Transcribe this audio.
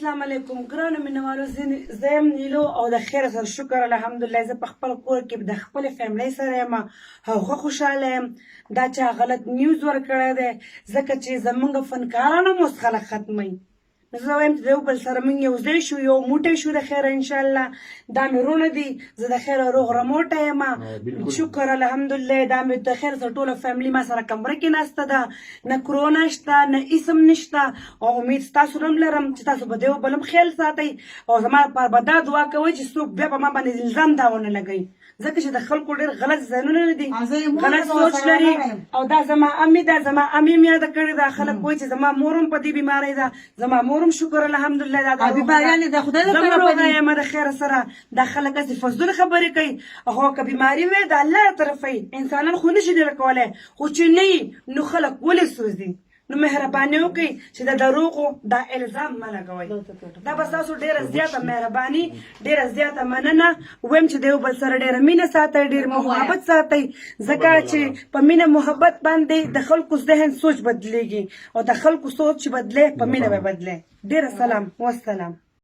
السلام علیکم ګرانو مینوالو زه یم نیلو او د خیر سره شکر الحمدلله زه په خپل کور کې د خپلې فیملی سره یم هغه خوشحاله یم دا چا غلط نیوز ورکړی دی ځکه چې زموږ فنکاران هم اوس خلک ختموي نو زه وایم چې د یو بل سره موږ یو ځای شو یو موټی شو د خیره انشاءالله دا مې وروڼه دي زه د خیره روغ رموټه یم شکر الحمدلله دا مې د خیر سره ټوله فیملي ما سره کمره کې ناسته ده نه کرونا شته نه اسم نشته او امید ستاسو هم لرم چې تاسو به د یو بل هم خیال ساتئ او زما لپاره به دا دعا کوئ چې څوک بیا په ما باندې الزام دا ونه لګوي ځکه چې د خلکو ډېر غلط ذهنونه دي غلط سوچ لري او دا زما امي ده زما امي مې یاده کړې ده خلک وایي چې زما مور هم په دې بیمارۍ ده زما مور هم شکر الحمدلله دا زه روغه یم د خیره سره دا خلک هسې فضول خبرې کوي هغه که بیماري وي د الله طرفه انسانان خو نشي ډېره کولی خو چې نه نو خلک ولې سوځي نو مهرباني وکړئ چې د دروغو دا الزام مه لګوئ دا به ستاسو ډېره زیاته مهرباني ډېره زیاته مننه وایم چې د یو بل سره ډېره مینه ساتئ ډېر محبت ساتئ ځکه چې په مینه محبت باندې د خلکو ذهن سوچ بدلیږي او د خلکو سوچ چې بدلی په مینه به بدلی ډېر سلام والسلام